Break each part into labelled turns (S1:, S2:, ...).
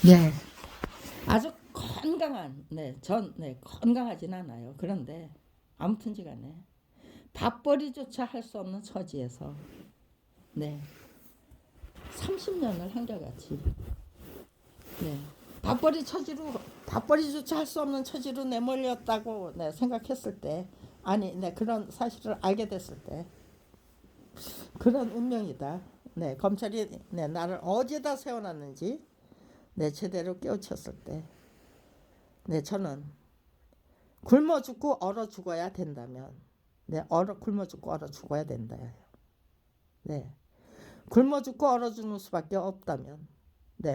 S1: 네, 아주 건강한, 건강하진 않아요. 그런데 아무튼지 간에 밥벌이조차 할 수 없는 처지에서, 네, 30년을 한결같이, 네, 밥벌이조차 할 수 없는 처지로 내몰렸다고, 생각했을 때, 아니, 그런 사실을 알게 됐을 때, 그런 운명이다. 검찰이, 나를 어디에다 세워놨는지, 제대로 깨우쳤을 때, 저는 굶어 죽고 얼어 죽어야 된다면, 굶어 죽고 얼어 죽어야 된다. 네, 굶어 죽고 얼어 죽는 수밖에 없다면,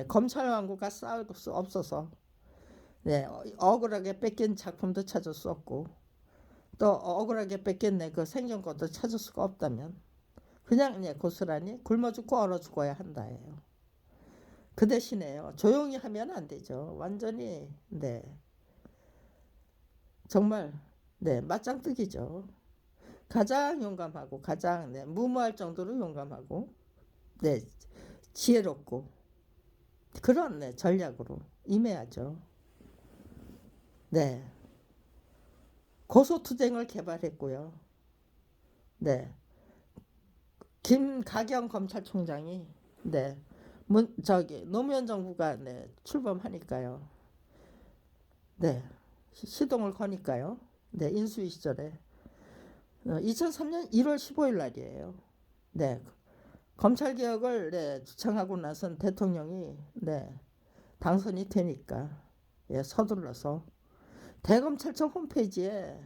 S1: 검찰 왕국과 싸울 수 없어서, 억울하게 뺏긴 작품도 찾을 수 없고, 또 억울하게 뺏긴 그 생존권도 찾을 수가 없다면, 그냥 고스란히 굶어 죽고 얼어 죽어야 한다예요. 그 대신에요, 조용히 하면 안 되죠. 완전히, 정말, 맞짱뜨기죠. 가장 용감하고 가장 무모할 정도로 용감하고 지혜롭고 그런 전략으로 임해야죠. 고소투쟁을 개발했고요. 김가경 검찰총장이 노무현 정부가 출범하니까요. 시동을 거니까요. 인수위 시절에 2003년 1월 15일 날이에요. 검찰개혁을 주창하고 나선 대통령이 당선이 되니까 서둘러서 대검찰청 홈페이지에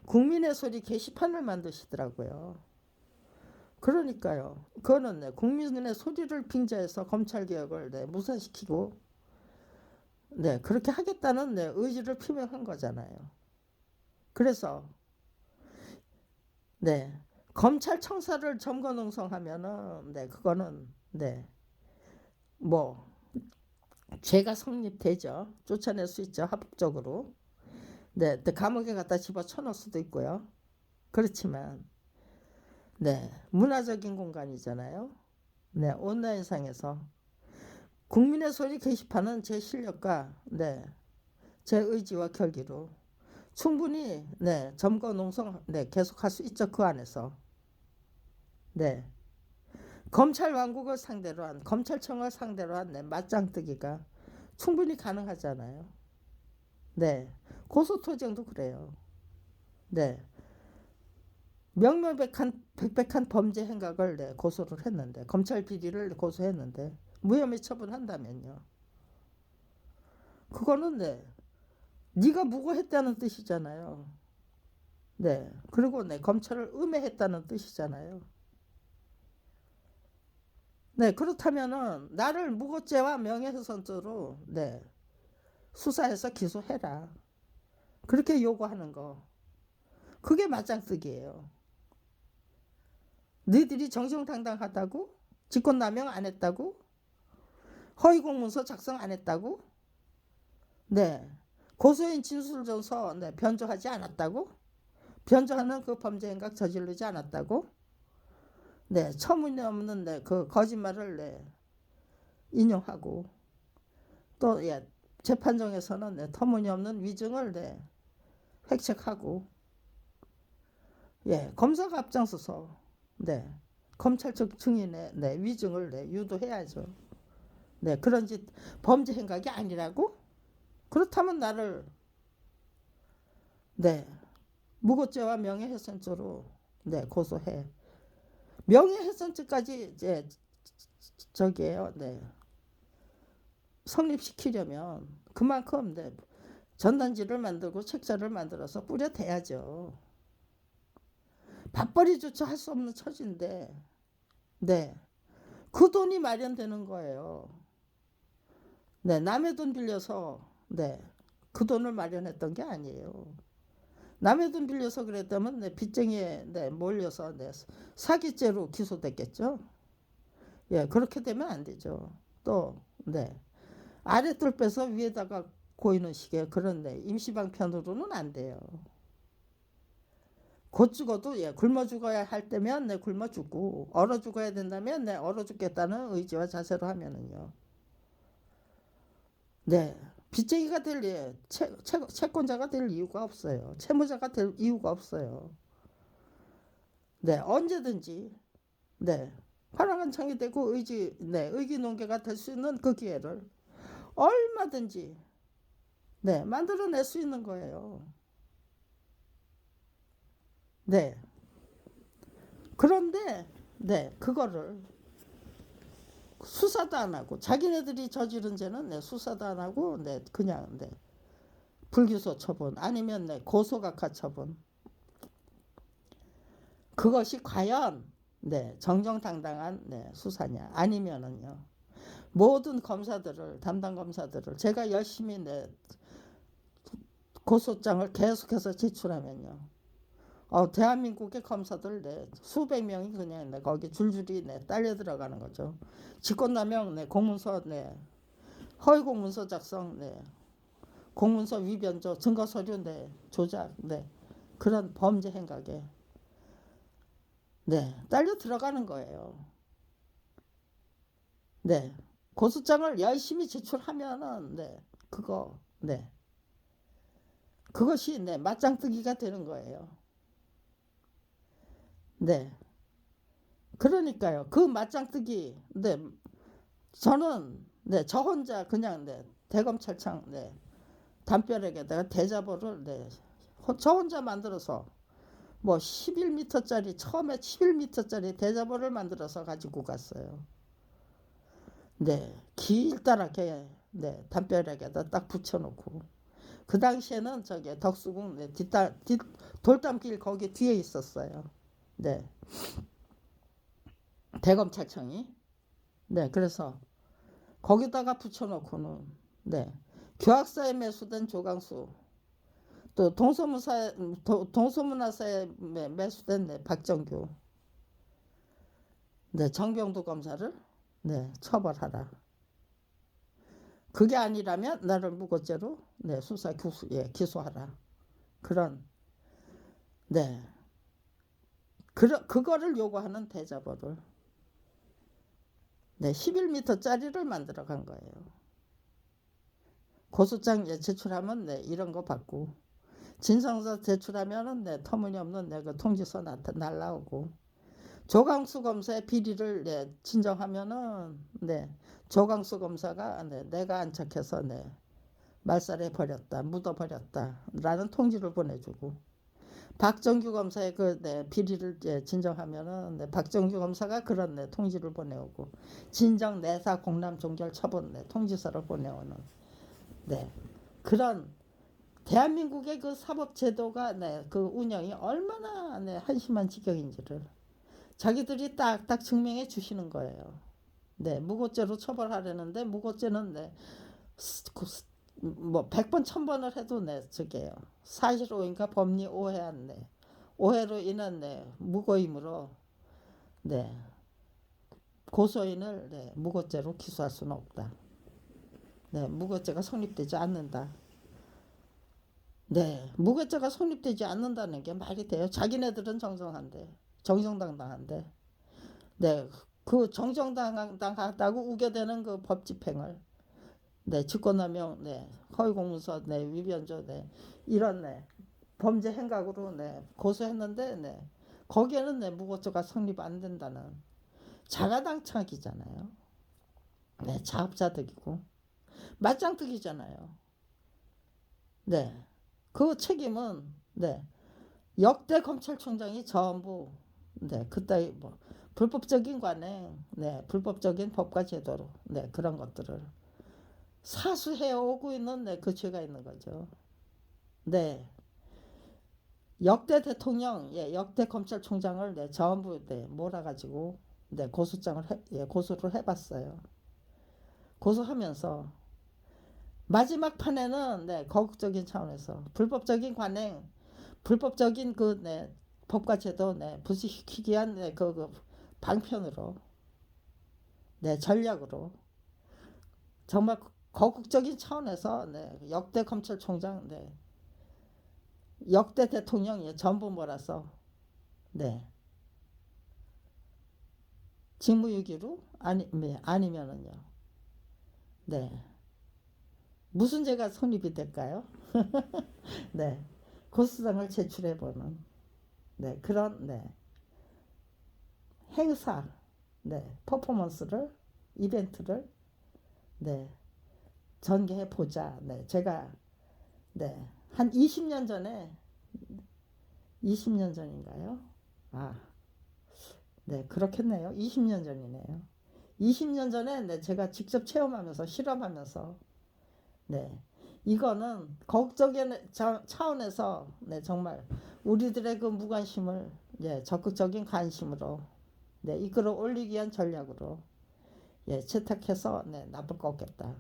S1: 국민의 소리 게시판을 만드시더라고요. 그러니까요. 그거는 국민의 소리를 빙자해서 검찰개혁을 무산시키고 그렇게 하겠다는 의지를 표명한 거잖아요. 그래서 검찰 청사를 점거농성하면은 그거는 뭐 죄가 성립되죠. 쫓아낼 수 있죠. 합법적으로. 또 감옥에 갖다 집어쳐넣을 수도 있고요. 그렇지만 문화적인 공간이잖아요. 온라인상에서 국민의 소리 게시판은 제 실력과 제 의지와 결기로 충분히 점거 농성 계속할 수 있죠. 그 안에서 검찰 왕국을 상대로 한 검찰청을 상대로 한 맞짱뜨기가 충분히 가능하잖아요. 고소투쟁도 그래요. 명명백백한 범죄 행각을 고소를 했는데 검찰 비리를 고소했는데 무혐의 처분한다면요. 그거는 네가 무고했다는 뜻이잖아요. 그리고 검찰을 음해했다는 뜻이잖아요. 그렇다면은 나를 무고죄와 명예훼손죄로 수사해서 기소해라. 그렇게 요구하는 거. 그게 맞짱뜨기예요. 너희들이 정정당당하다고? 직권남용 안 했다고? 허위공문서 작성 안 했다고? 고소인 진술조서 변조하지 않았다고? 변조하는 그 범죄 행각 저지르지 않았다고? 터무니없는 그 거짓말을 인용하고 또 재판정에서는 터무니없는 위증을 획책하고 검사가 앞장서서 검찰 측 증인의 위증을 유도해야죠. 그런 짓 범죄 행각이 아니라고? 그렇다면 나를 무고죄와 명예훼손죄로 고소해. 명예훼손죄까지 이제 저기에요. 성립시키려면 그만큼 전단지를 만들고 책자를 만들어서 뿌려대야죠. 밥벌이조차 할 수 없는 처지인데 그 돈이 마련되는 거예요. 남의 돈 빌려서 그 돈을 마련했던 게 아니에요. 남의 돈 빌려서 그랬다면 빚쟁이에 몰려서 사기죄로 기소됐겠죠. 그렇게 되면 안 되죠. 또 아랫돌 빼서 위에다가 고이는 식의 그런 임시방편으로는 안 돼요. 곧 죽어도 굶어 죽어야 할 때면 굶어 죽고 얼어 죽어야 된다면 얼어 죽겠다는 의지와 자세로 하면은요. 네, 빚쟁이가 될 채권자가 될 이유가 없어요. 채무자가 될 이유가 없어요. 네, 언제든지 네, 화랑한 창이 되고 의기농개가 될 수 있는 그 기회를 얼마든지 네, 만들어낼 수 있는 거예요. 네, 그런데 네, 그거를 수사도 안 하고 자기네들이 저지른 죄는 네, 수사도 안 하고 네, 그냥 네, 불기소 처분 아니면 네, 고소각하 처분. 그것이 과연 네, 정정당당한 네, 수사냐 아니면은요. 모든 검사들을 담당 검사들을 제가 열심히 네, 고소장을 계속해서 제출하면요. 대한민국의 검사들 네, 수백 명이 그냥 네, 거기 줄줄이 네, 딸려 들어가는 거죠. 직권남용 네, 공문서 네, 허위 공문서 작성 네, 공문서 위변조 증거 서류 네, 조작 네, 그런 범죄 행각에 네, 딸려 들어가는 거예요. 네, 고소장을 열심히 제출하면은 네, 그거 네, 그것이 네, 맞짱뜨기가 되는 거예요. 네, 그러니까요. 그 맞짱뜨기 네, 저는 네, 저 혼자 그냥 네, 대검찰청 네, 담벼락에다가 대자보를 네, 저 혼자 만들어서 뭐 11m짜리 처음에 11m짜리 대자보를 만들어서 가지고 갔어요. 네, 길다랗게 네, 담벼락에다 딱 붙여놓고 그 당시에는 저기 덕수궁 네, 돌담길 거기 뒤에 있었어요. 네, 대검찰청이 네, 그래서 거기다가 붙여놓고는 네, 교학사에 매수된 조강수 또 동서문화사에 매수된 네, 박정규 네, 정병두 검사를 네, 처벌하라. 그게 아니라면 나를 무고죄로 네, 기소하라. 그런 네, 그거를 요구하는 대자보를 네, 11m짜리를 만들어 간 거예요. 고소장 제출하면 네, 이런 거 받고 진상서 제출하면은 네, 터무니없는 네, 그 통지서 날라오고 조강수 검사의 비리를 네, 진정하면은 네, 조강수 검사가 네, 내가 안착해서 네, 말살해 버렸다, 묻어 버렸다라는 통지를 보내주고 박정규 검사의 그 네, 비리를 네, 진정하면은 네, 박정규 검사가 그런 네, 통지를 보내오고 진정 내사 공람 종결 처분 네, 통지서를 보내오는 네, 그런 대한민국의 그 사법제도가 네, 그 운영이 얼마나 네, 한심한 지경인지를 자기들이 딱딱 증명해 주시는 거예요. 네, 무고죄로 처벌하려는데 무고죄는 네, 뭐 100번 1000번을 해도 네, 저게요. 사실 오인과 법리 오해한 네, 오해로 인한 네, 무고임으로 네, 고소인을 네, 무고죄로 기소할 수는 없다. 네, 무고죄가 성립되지 않는다. 네, 무고죄가 성립되지 않는다는 게 말이 돼요. 자기네들은 정정당당한데, 네, 그 정정당당하다고 우겨대는 그 법 집행을, 네, 직권남용, 네, 허위공문서, 네, 위변조, 네, 이런 네, 범죄 행각으로 네, 고소했는데, 네, 거기에는 네, 무고죄가 성립 안 된다는 자가당착이잖아요. 네, 자업자득이고 맞짱뜨기잖아요. 네, 그 책임은 네, 역대 검찰총장이 전부 네, 그따위 뭐 불법적인 관행, 네, 불법적인 법과 제도로 네, 그런 것들을 사수해 오고 있는 네, 그 죄가 있는 거죠. 네, 역대 대통령, 예, 역대 검찰총장을 네, 전부 네, 몰아가지고 네, 고소를 해봤어요. 고소하면서 마지막 판에는 네, 거국적인 차원에서 불법적인 관행, 불법적인 그 네, 법과 제도 네, 부수시키기 위한 네, 그 방편으로 네, 전략으로 정말 거국적인 차원에서 네, 역대 검찰총장 네, 역대 대통령이 전부 몰아서 네, 직무유기로 아니면은요 네, 무슨 죄가 성립이 될까요? 네, 고소장을 제출해보는 네, 그런 네, 행사, 네, 퍼포먼스를 이벤트를 네, 전개해 보자. 네, 제가 네, 한 20년 전에 20년 전인가요? 아, 네, 그렇겠네요. 20년 전이네요. 20년 전에 네, 제가 직접 체험하면서 실험하면서 네, 이거는 걱정의 차원에서 네, 정말 우리들의 그 무관심을 예, 적극적인 관심으로 네, 이끌어 올리기 위한 전략으로 예, 채택해서 네, 나쁠 거 없겠다.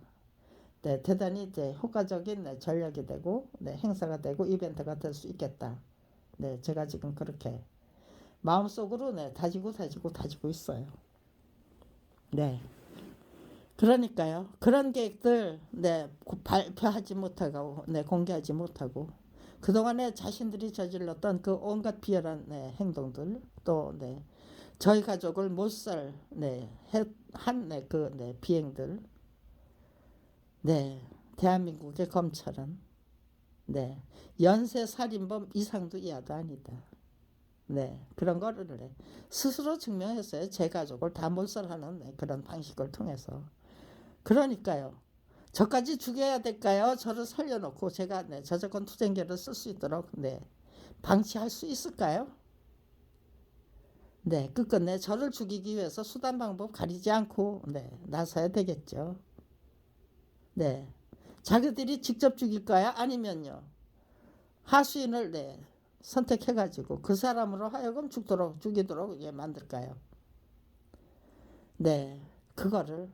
S1: 네, 대단히 이제 효과적인 네, 전략이 되고 네, 행사가 되고 이벤트가 될 수 있겠다. 네, 제가 지금 그렇게 마음속으로 네, 다지고 있어요. 네. 그러니까요. 그런 계획들 네, 발표하지 못하고 네, 공개하지 못하고 그동안에 자신들이 저질렀던 그 온갖 비열한 네, 행동들 또 네, 저희 가족을 못살 네, 한 네, 그 네, 비행들 네, 대한민국의 검찰은 네, 연쇄살인범 이상도 이하도 아니다. 네, 그런 거를 네, 스스로 증명했어요. 제 가족을 다 몰살하는 네, 그런 방식을 통해서. 그러니까요. 저까지 죽여야 될까요? 저를 살려놓고 제가 네, 저작권 투쟁계를 쓸 수 있도록 네, 방치할 수 있을까요? 네, 끝끝내 저를 죽이기 위해서 수단 방법 가리지 않고 네, 나서야 되겠죠. 네, 자기들이 직접 죽일까요? 아니면요 하수인을 네, 선택해가지고 그 사람으로 하여금 죽이도록 예, 만들까요? 네, 그거를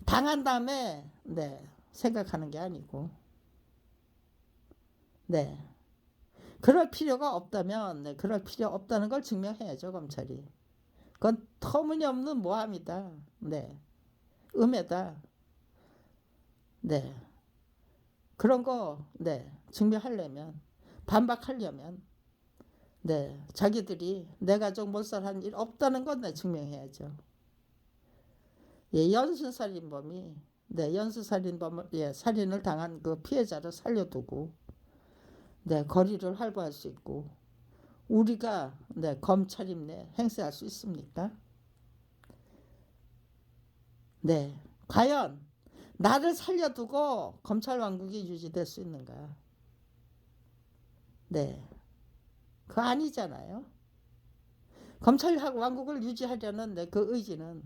S1: 당한 다음에 네, 생각하는 게 아니고 네, 그럴 필요가 없다면 네, 그럴 필요 없다는 걸 증명해야죠 검찰이. 그건 터무니없는 모함이다. 네, 음해다. 네, 그런 거 네, 증명하려면 반박하려면 네, 자기들이 내 가족 몰살한 일 없다는 건 네, 증명해야죠. 예, 연쇄살인범이 네, 연쇄살인범을 예, 살인을 당한 그 피해자를 살려두고 네, 거리를 활보할 수 있고 우리가 네, 검찰임내 행세할 수 있습니까? 네, 과연 나를 살려두고 검찰 왕국이 유지될 수 있는가? 네, 그거 아니잖아요. 검찰 왕국을 유지하려는 네, 그 의지는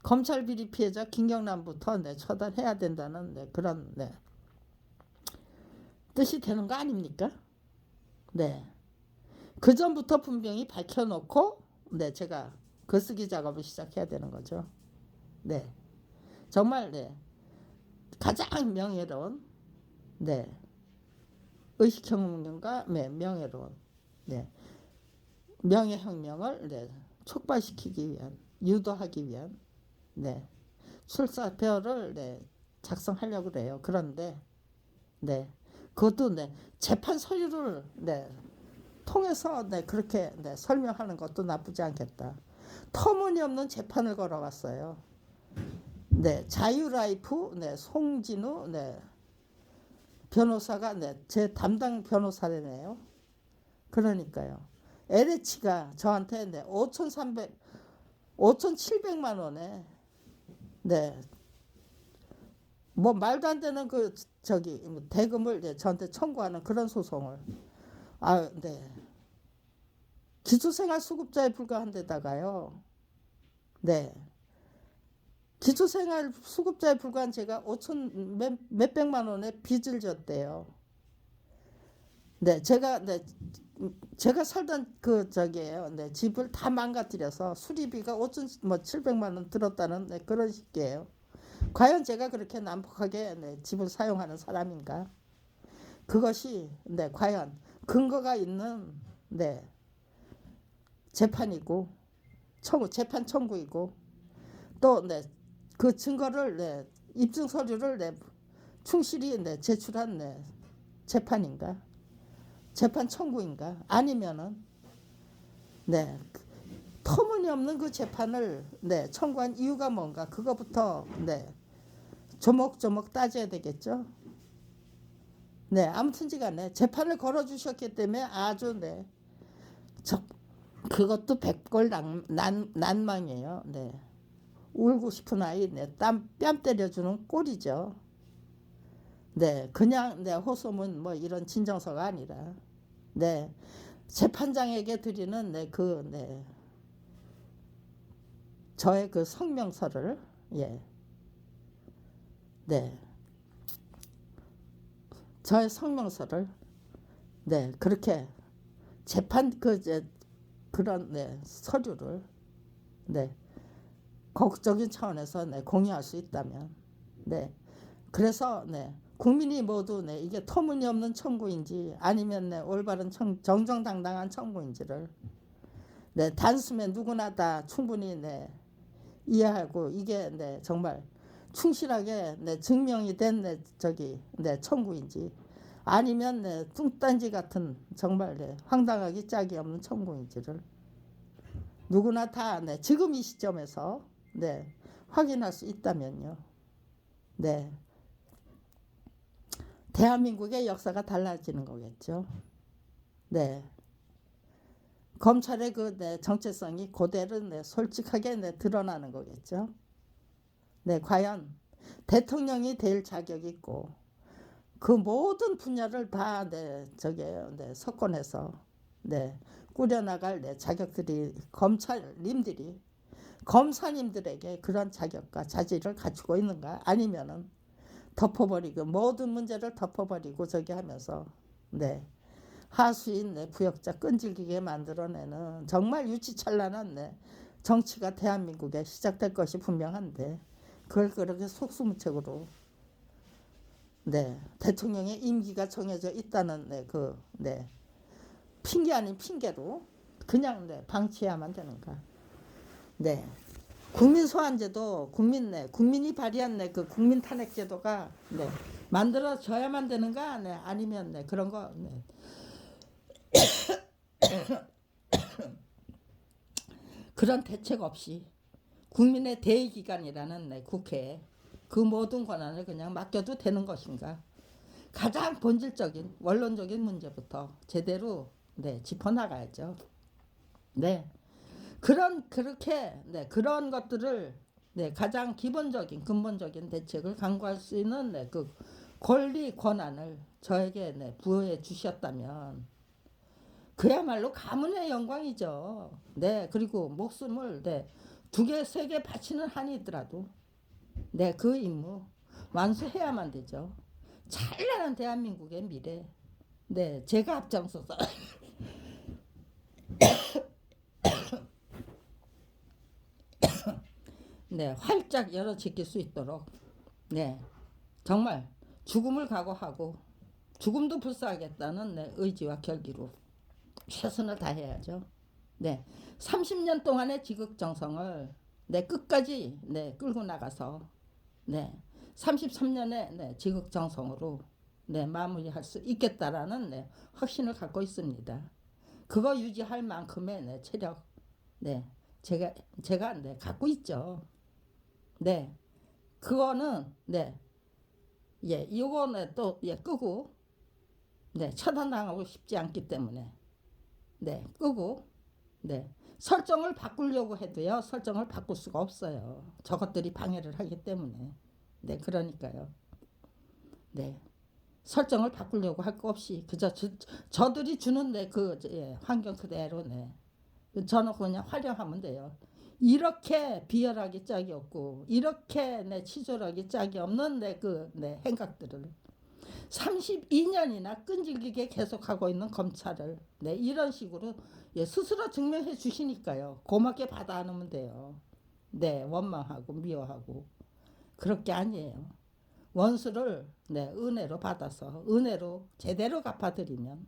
S1: 검찰 비리 피해자 김경란부터 네, 처단해야 된다는 네, 그런 네, 뜻이 되는 거 아닙니까? 네, 그 전부터 분명히 밝혀놓고 네, 제가 글쓰기 작업을 시작해야 되는 거죠. 네, 정말 네, 가장 명예로운 네, 의식혁명과 네, 명예로운 네, 명예혁명을 네, 촉발시키기 위한 유도하기 위한 네, 출사표를 네, 작성하려고 그래요. 그런데 네, 그것도 네, 재판 서류를 네, 통해서 네, 그렇게 네, 설명하는 것도 나쁘지 않겠다. 터무니없는 재판을 걸어갔어요. 네, 자유라이프 네, 송진우 네, 변호사가 네, 제 담당 변호사래네요. 그러니까요. LH가 저한테 네, 5,700만 원에 네, 뭐 말도 안 되는 그 저기 대금을 네, 저한테 청구하는 그런 소송을 네. 기초생활수급자에 불과한 데다가요. 네. 기초생활수급자에 불과한 제가 5천 몇백만 원의 빚을 졌대요. 네, 제가 살던 그 저기에요. 네, 집을 다 망가뜨려서 수리비가 5천 뭐 700만 원 들었다는 네, 그런 식이에요. 과연 제가 그렇게 난폭하게 네, 집을 사용하는 사람인가? 그것이 네, 과연 근거가 있는 네, 재판이고 재판 청구이고 또 네, 그 증거를 네, 입증 서류를 네, 충실히 네, 제출한 네, 재판인가? 재판 청구인가? 아니면은 네, 터무니없는 그 재판을 네, 청구한 이유가 뭔가? 그거부터 네, 조목조목 따져야 되겠죠. 네, 아무튼지간에 재판을 걸어주셨기 때문에 아주 네, 저 그것도 백골 난망이에요. 네, 울고 싶은 아이, 네, 뺨 때려주는 꼴이죠. 네, 그냥 네 호소문 뭐 이런 진정서가 아니라 네, 재판장에게 드리는 네, 저의 그 성명서를 예, 네, 저의 성명서를 네 그렇게 재판 그런 네 서류를 네 거국적인 차원에서 네 공유할 수 있다면 네 그래서 네 국민이 모두 네 이게 터무니없는 청구인지 아니면 네 올바른 정정당당한 청구인지를 네 단숨에 누구나 다 충분히 네 이해하고 이게 네 정말 충실하게 네 증명이 된 네 저기 네 청구인지 아니면 네 뚱딴지 같은 정말 네 황당하기 짝이 없는 청구인지를 누구나 다 네 지금 이 시점에서 네 확인할 수 있다면요. 네 대한민국의 역사가 달라지는 거겠죠. 네 검찰의 그 네 정체성이 그대로 네 솔직하게 네 드러나는 거겠죠. 네 과연 대통령이 될 자격이 있고 그 모든 분야를 다 네 저게 네 석권해서 네 꾸려나갈 네 자격들이 검사님들에게 그런 자격과 자질을 갖추고 있는가 아니면은 덮어버리고 모든 문제를 덮어버리고 저기 하면서 네 하수인 네 부역자 끈질기게 만들어내는 정말 유치찬란한 네 정치가 대한민국에 시작될 것이 분명한데 그걸 그렇게 속수무책으로 네 대통령의 임기가 정해져 있다는 네 핑계 아닌 핑계로 그냥 네 방치해야만 되는가. 네 국민 소환제도 국민이 발의한 그 국민 탄핵 제도가 네 만들어져야만 되는가. 네 아니면 네 그런 거 네. 그런 대책 없이 국민의 대의기관이라는 네, 국회에 그 모든 권한을 그냥 맡겨도 되는 것인가. 가장 본질적인 원론적인 문제부터 제대로 네 짚어나가야죠. 네 그렇게 네 그런 것들을 네 가장 기본적인 근본적인 대책을 강구할 수 있는 네 그 권리 권한을 저에게 네 부여해 주셨다면 그야말로 가문의 영광이죠. 네 그리고 목숨을 네 2개, 3개 바치는 한이 있더라도 네 그 임무 완수해야만 되죠. 찬란한 대한민국의 미래 네 제가 앞장서서 네 활짝 열어제낄 수 있도록 네 정말 죽음을 각오하고 죽음도 불사하겠다는 네 의지와 결기로 최선을 다해야죠. 네 30년 동안의 지극정성을 네 끝까지 네 끌고 나가서 네 33년의 네 지극정성으로 네 마무리할 수 있겠다라는 네 확신을 갖고 있습니다. 그거 유지할 만큼의 네 체력 네 제가 네 갖고 있죠. 네 그거는 네 예, 이거는 또 예, 끄고 네 처단당하고 싶지 않기 때문에 네 끄고 네 설정을 바꾸려고 해도요 설정을 바꿀 수가 없어요. 저것들이 방해를 하기 때문에 네 그러니까요. 네 설정을 바꾸려고 할 거 없이 그저 저들이 주는 그 예, 환경 그대로 네 저는 그냥 활용하면 돼요. 이렇게 비열하기 짝이 없고 이렇게 내 치졸하기 짝이 없는 내 행각들을 32년이나 끈질기게 계속하고 있는 검찰을 네 이런 식으로 예, 스스로 증명해 주시니까요. 고맙게 받아 안으면 돼요. 네 원망하고 미워하고 그럴 게 아니에요. 원수를 네 은혜로 받아서 은혜로 제대로 갚아드리면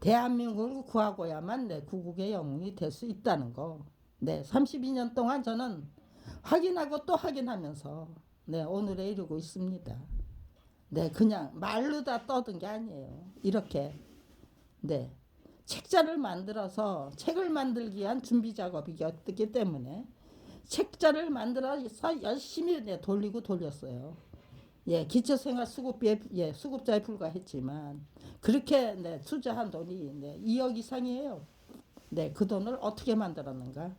S1: 대한민국을 구하고야만 내 구국의 영웅이 될 수 있다는 거. 네, 32년 동안 저는 확인하고 또 확인하면서 네, 오늘에 이르고 있습니다. 네, 그냥 말로 다 떠든 게 아니에요. 이렇게 네, 책자를 만들어서 책을 만들기 위한 준비 작업이었기 때문에 책자를 만들어서 열심히 네, 돌리고 돌렸어요. 예, 기초생활 수급비에 예, 수급자에 불과했지만 그렇게 네, 투자한 돈이 네, 2억 이상이에요. 네, 그 돈을 어떻게 만들었는가?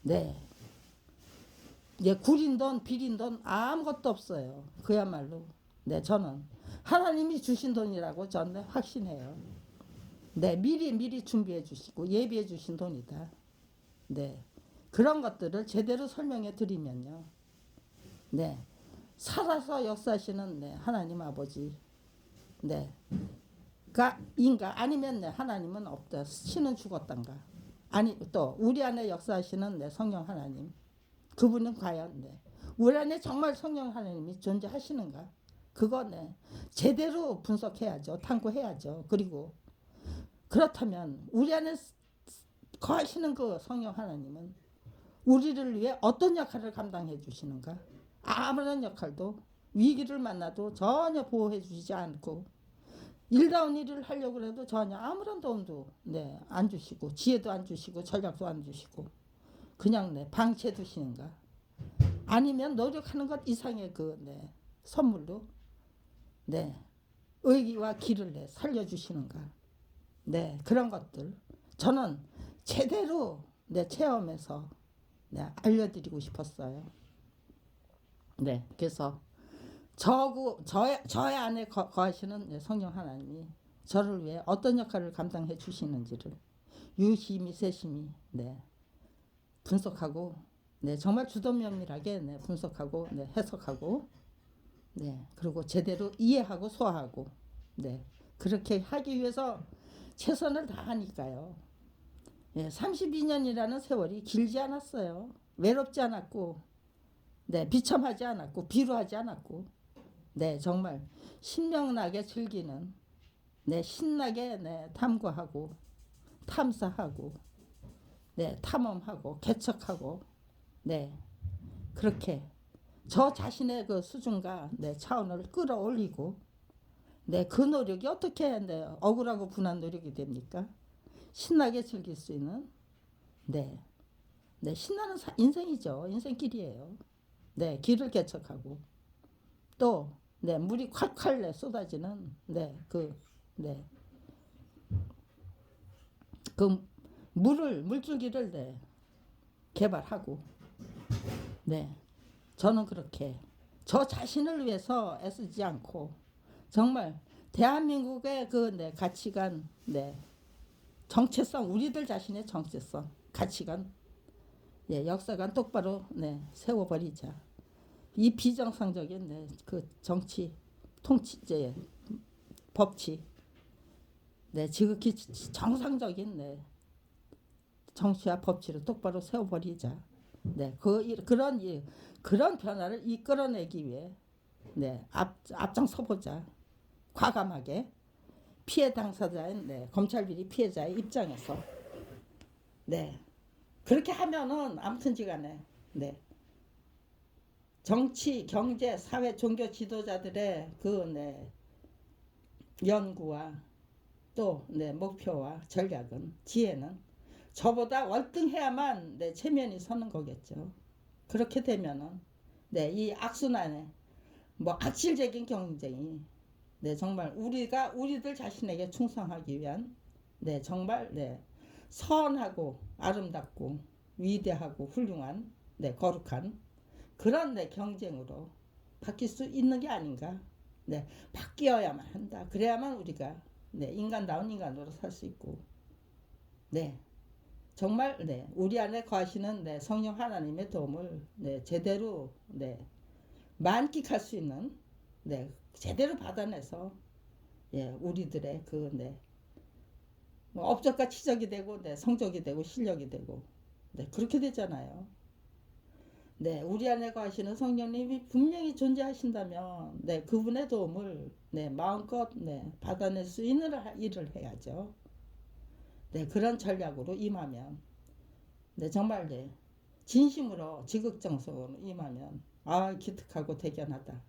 S1: 네, 예, 구린 돈, 비린 돈 아무것도 없어요. 그야말로 네, 저는 하나님이 주신 돈이라고 저는 확신해요. 네, 미리 준비해 주시고 예비해 주신 돈이다. 네, 그런 것들을 제대로 설명해 드리면요. 네, 살아서 역사하시는 네, 하나님 아버지, 네, 가 인가 아니면 네, 하나님은 없다. 신은 죽었단가. 아니 또 우리 안에 역사하시는 네, 성령 하나님, 그분은 과연 네, 우리 안에 정말 성령 하나님이 존재하시는가? 그거 네, 제대로 분석해야죠. 탐구해야죠. 그리고 그렇다면 우리 안에 거하시는 그 성령 하나님은 우리를 위해 어떤 역할을 감당해 주시는가? 아무런 역할도 위기를 만나도 전혀 보호해 주시지 않고 일다운 일을 하려고 해도 전혀 아무런 도움도 네, 안 주시고 지혜도 안 주시고 전략도 안 주시고 그냥 네, 방치해 두시는가? 아니면 노력하는 것 이상의 그 네, 선물로 네, 의기와 길을 네, 살려주시는가? 네, 그런 것들 저는 제대로 네, 체험해서 네, 알려드리고 싶었어요. 네, 그래서 저의 안에 거하시는 성령 하나님이 저를 위해 어떤 역할을 감당해 주시는지를 유심히 세심히 네, 분석하고 네, 정말 주도면밀하게 네, 분석하고 네, 해석하고 네, 그리고 제대로 이해하고 소화하고 네, 그렇게 하기 위해서 최선을 다하니까요. 예, 32년이라는 세월이 길지 않았어요. 외롭지 않았고 네, 비참하지 않았고 비루하지 않았고 네, 정말 신명나게 즐기는 네, 신나게 네, 탐구하고 탐사하고 네, 탐험하고 개척하고 네, 그렇게 저 자신의 그 수준과 네, 차원을 끌어올리고 네, 그 노력이 어떻게 네, 억울하고 분한 노력이 됩니까? 신나게 즐길 수 있는 네, 네, 신나는 인생이죠. 인생길이에요. 네, 길을 개척하고 또 네, 물이 콸콸 네, 쏟아지는 네, 네, 그 물줄기를 네, 개발하고 네, 저는 그렇게 저 자신을 위해서 애쓰지 않고 정말 대한민국의 그 네, 가치관, 네, 정체성, 우리들 자신의 정체성, 가치관, 예, 역사관 똑바로 네, 세워버리자. 이 비정상적인 네, 그 정치, 통치제, 법치, 네, 지극히 정상적인 네, 정치와 법치를 똑바로 세워버리자. 네, 그런 변화를 이끌어내기 위해 네, 앞장서 보자. 과감하게 피해 당사자인 네, 검찰 비리 피해자의 입장에서 네, 그렇게 하면은 아무튼지간에 네, 정치, 경제, 사회, 종교 지도자들의 그 네, 연구와 또 네, 목표와 전략은 지혜는 저보다 월등해야만 네, 체면이 서는 거겠죠. 그렇게 되면은 네, 이 악순환의 뭐 악질적인 경쟁이 네, 정말 우리들 자신에게 충성하기 위한 네, 정말 네, 선하고 아름답고 위대하고 훌륭한 네, 거룩한 그런 네, 경쟁으로 바뀔 수 있는 게 아닌가. 네, 바뀌어야만 한다. 그래야만 우리가 네, 인간다운 인간으로 살 수 있고 네, 정말 네, 우리 안에 거하시는 네, 성령 하나님의 도움을 네, 제대로 네, 만끽할 수 있는 네, 제대로 받아내서 예, 우리들의 그 네, 뭐 업적과 치적이 되고 네, 성적이 되고 실력이 되고 네, 그렇게 되잖아요. 네, 우리 안에 거하시는 성령님이 분명히 존재하신다면 네, 그분의 도움을 네, 마음껏 네, 받아낼 수 있는 일을 해야죠. 네, 그런 전략으로 임하면 네, 정말 네, 진심으로 지극정성으로 임하면 아, 기특하고 대견하다.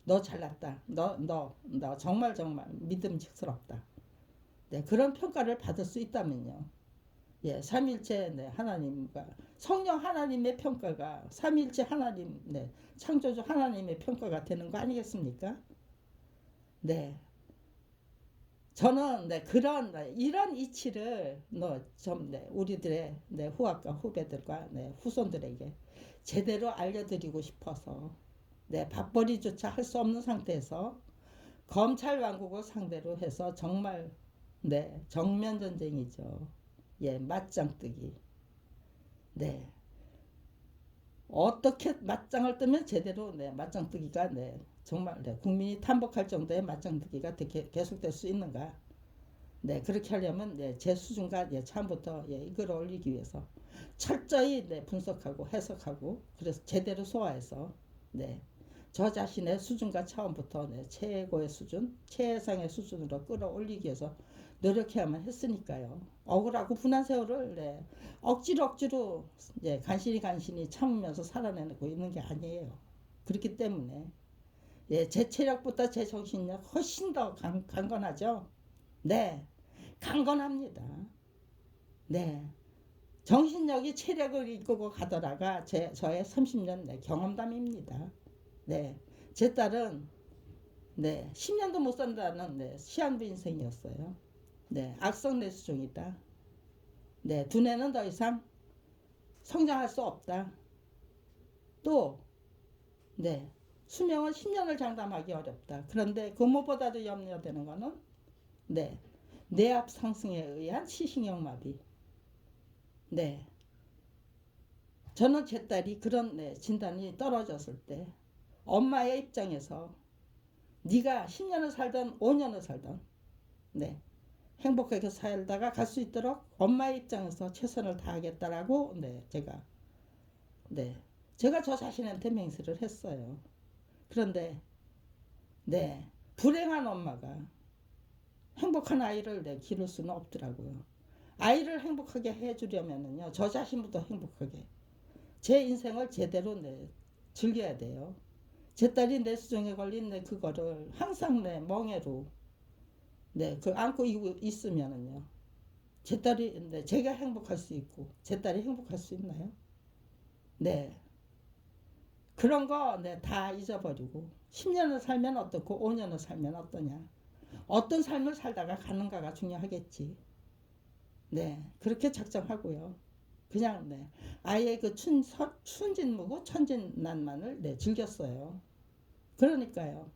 S1: 너 잘났다. 너 정말 믿음직스럽다. 네, 그런 평가를 받을 수 있다면요. 예, 삼일체 네, 하나님과 성령 하나님의 평가가 삼일체 하나님 네, 창조주 하나님의 평가가 되는 거 아니겠습니까? 네. 저는 네, 그런 네, 이런 이치를 좀 네, 우리들의 네, 후학과 후배들과 네, 후손들에게 제대로 알려드리고 싶어서 네, 밥벌이조차 할 수 없는 상태에서 검찰 왕국을 상대로 해서 정말 네, 정면 전쟁이죠. 예, 맞짱뜨기. 네. 어떻게 맞짱을 뜨면 제대로 네, 맞짱뜨기가 네, 정말 네, 국민이 탐복할 정도의 맞짱뜨기가 계속될 수 있는가? 네, 그렇게 하려면 네, 제 수준과 예, 처음부터 예, 이걸 올리기 위해서 철저히 네, 분석하고 해석하고 그래서 제대로 소화해서 네, 저 자신의 수준과 처음부터 네, 최고의 수준, 최상의 수준으로 끌어올리기 위해서 노력해야만 했으니까요. 억울하고 분한 세월을 네, 억지로 네, 간신히 참으면서 살아내고 있는 게 아니에요. 그렇기 때문에 예, 제 체력보다 제 정신력 훨씬 더 강건하죠. 네, 강건합니다. 네, 정신력이 체력을 이끌고 가더라가 저의 30년 네, 경험담입니다. 네, 제 딸은 네, 10년도 못 산다는 네, 시한부 인생이었어요. 네, 악성 뇌수종이다. 네, 두뇌는 더 이상 성장할 수 없다. 또, 네, 수명은 10년을 장담하기 어렵다. 그런데 그 무엇보다도 염려되는 것은 네, 뇌압 상승에 의한 시신경마비. 네, 저는 제 딸이 그런 네, 진단이 떨어졌을 때 엄마의 입장에서 네가 10년을 살던 5년을 살던 네, 행복하게 살다가 갈 수 있도록 엄마의 입장에서 최선을 다하겠다라고 네, 제가 저 자신한테 맹세를 했어요. 그런데 네, 불행한 엄마가 행복한 아이를 기를 수는 없더라고요. 아이를 행복하게 해주려면요, 저 자신부터 행복하게 제 인생을 제대로 즐겨야 돼요. 제 딸이 뇌수종에 걸린 그거를 항상 멍해로 그 안고 있으면은요, 제 딸이 제가 행복할 수 있고 제 딸이 행복할 수 있나요? 네, 그런 거 다 잊어버리고 10년을 살면 어떻고 5년을 살면 어떠냐, 어떤 삶을 살다가 가는가가 중요하겠지. 네, 그렇게 작정하고요. 그냥 아예 그 순진무구 천진난만을 즐겼어요. 그러니까요.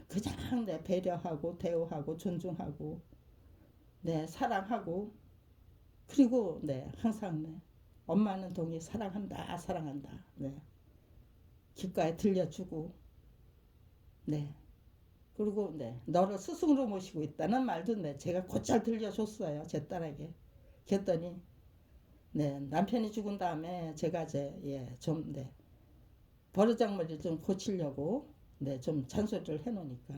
S1: 그냥 배려하고 대우하고 존중하고 사랑하고 그리고 항상 엄마는 동이 사랑한다 사랑한다 귓가에 들려주고 그리고 너를 스승으로 모시고 있다는 말도 제가 곧잘 들려줬어요. 제 딸에게. 그랬더니 남편이 죽은 다음에 제가 좀 버르장머리를 좀 고치려고 좀 잔소리를 해놓으니까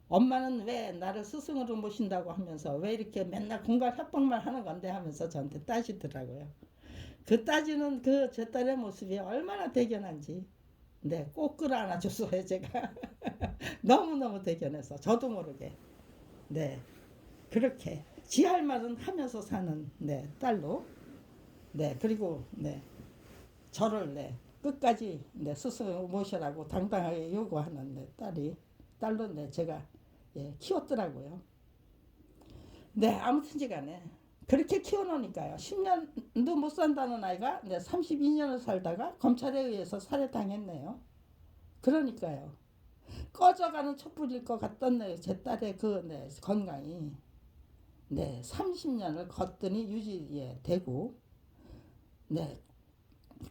S1: 엄마는 왜 나를 스승으로 모신다고 하면서 왜 이렇게 맨날 공갈 협박만 하는 건데 하면서 저한테 따지더라고요. 그 따지는 그 제 딸의 모습이 얼마나 대견한지 꼭 끌어안아줬어요. 제가 너무너무 대견해서 저도 모르게 그렇게 지 할 말은 하면서 사는 딸로 그리고 저를 끝까지 스승 모시라고 당당하게 요구하는 딸로 제가 키웠더라고요. 아무튼지 간에 그렇게 키워놓으니까요. 10년도 못 산다는 아이가 32년을 살다가 검찰에 의해서 살해당했네요. 그러니까요. 꺼져가는 촛불일 것 같던 제 딸의 그 건강이 30년을 걷더니 유지되고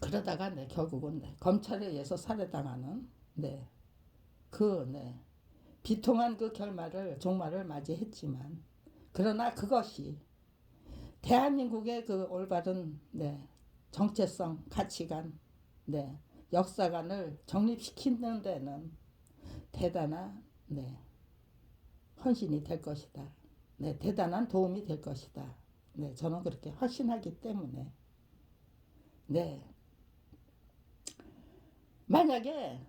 S1: 그러다가 결국은 검찰에 의해서 살해당하는 그 비통한 그 종말을 맞이했지만 그러나 그것이 대한민국의 그 올바른 정체성, 가치관, 역사관을 정립시키는 데는 대단한 헌신이 될 것이다. 대단한 도움이 될 것이다. 저는 그렇게 확신하기 때문에 만약에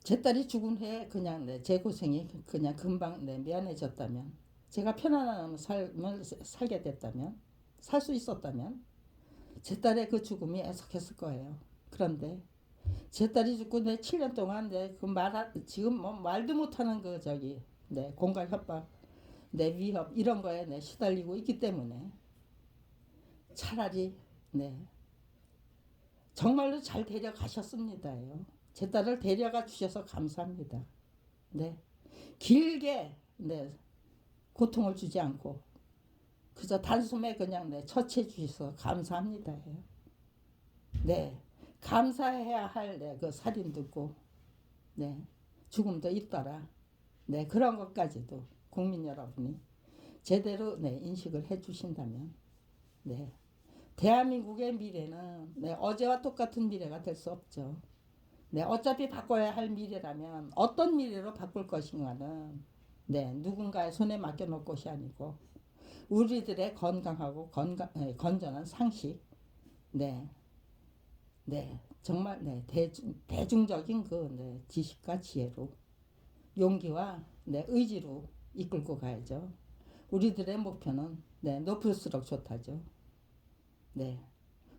S1: 제 딸이 죽은 후에 그냥 제 고생이 그냥 금방 미안해졌다면 제가 편안한 삶을 살게 됐다면 살 수 있었다면 제 딸의 그 죽음이 애석했을 거예요. 그런데 제 딸이 죽고 내 7년 동안 지금 뭐 말도 못하는 공갈 협박, 내 위협 이런 거에 시달리고 있기 때문에 차라리 정말로 잘 데려가셨습니다요. 제 딸을 데려가 주셔서 감사합니다. 길게 고통을 주지 않고 그저 단숨에 그냥 처치해 주셔서 감사합니다요. 감사해야 할 그 살인도 있고 죽음도 있더라. 그런 것까지도 국민 여러분이 제대로 인식을 해 주신다면 대한민국의 미래는 어제와 똑같은 미래가 될 수 없죠. 어차피 바꿔야 할 미래라면 어떤 미래로 바꿀 것인가는 누군가의 손에 맡겨놓을 것이 아니고 우리들의 건강하고 건전한 상식, 정말 대중적인 그 지식과 지혜로 용기와 의지로 이끌고 가야죠. 우리들의 목표는 높을수록 좋다죠.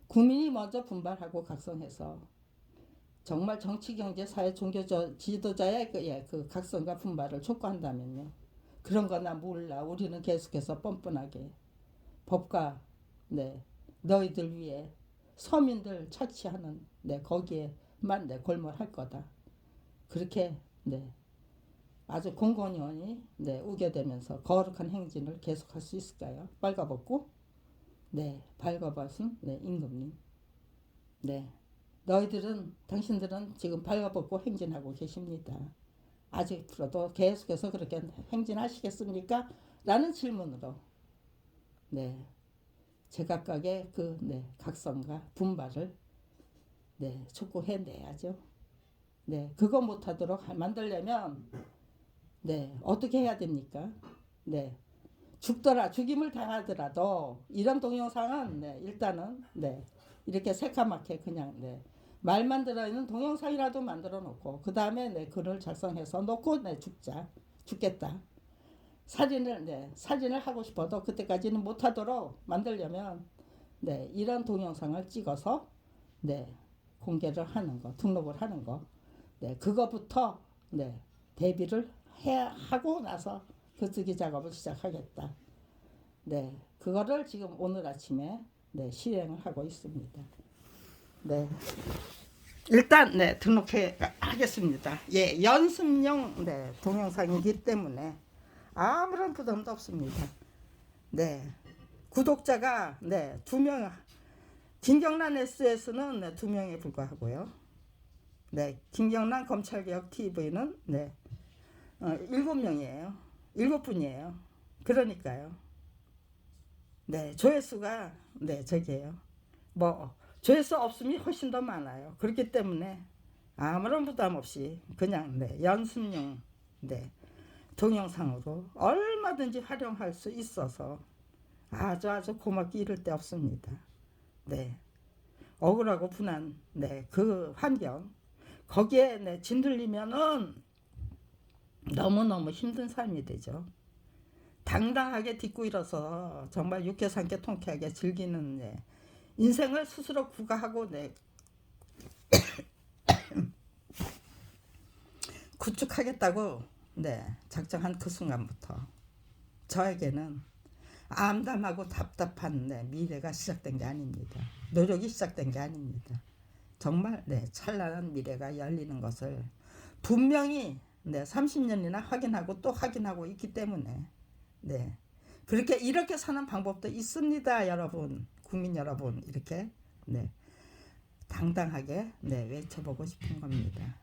S1: 국민이 먼저 분발하고 각성해서 정말 정치, 경제, 사회, 종교 지도자의 그 각성과 분발을 촉구한다면요. 그런 거나 몰라. 우리는 계속해서 뻔뻔하게 법과 너희들 위해 서민들 처치하는 거기에만 골몰할 거다. 그렇게 아주 공공연히 우겨대면서 거룩한 행진을 계속할 수 있을까요? 빨가벗고 발가벗은 임금님. 당신들은 지금 발가벗고 행진하고 계십니다. 아직으로도 계속해서 그렇게 행진하시겠습니까? 라는 질문으로 제각각의 그 각성과 분발을 촉구해내야죠. 그거 못하도록 만들려면 어떻게 해야 됩니까? 죽임을 당하더라도 이런 동영상은 일단은 이렇게 새까맣게 그냥 말만 들어있는 동영상이라도 만들어 놓고 그 다음에 글을 작성해서 놓고 죽겠다. 살인을 하고 싶어도 그때까지는 못하도록 만들려면 이런 동영상을 찍어서 공개를 하는 거, 등록을 하는 거, 그거부터 대비를 하고 나서 글쓰기 작업을 시작하겠다. 그거를 지금 오늘 아침에 실행을 하고 있습니다. 일단 등록해 하겠습니다. 연습용 동영상이기 때문에 아무런 부담도 없습니다. 구독자가 2명, 김경란 SS는 2명에 불과하고요. 김경란 검찰개혁 TV는 7명이에요. 7분이에요. 그러니까요. 조회수가 저기예요. 뭐 조회수 없음이 훨씬 더 많아요. 그렇기 때문에 아무런 부담 없이 그냥 연습용 동영상으로 얼마든지 활용할 수 있어서 아주 고맙기 이를 데 없습니다. 억울하고 분한 그 환경 거기에 짓눌리면은 너무너무 힘든 삶이 되죠. 당당하게 딛고 일어서 정말 유쾌상쾌 통쾌하게 즐기는 인생을 스스로 구가하고 구축하겠다고 작정한 그 순간부터 저에게는 암담하고 답답한 미래가 시작된 게 아닙니다. 노력이 시작된 게 아닙니다. 정말 찬란한 미래가 열리는 것을 분명히 30년이나 확인하고 또 확인하고 있기 때문에 이렇게 사는 방법도 있습니다. 여러분, 국민 여러분, 이렇게 당당하게 외쳐보고 싶은 겁니다.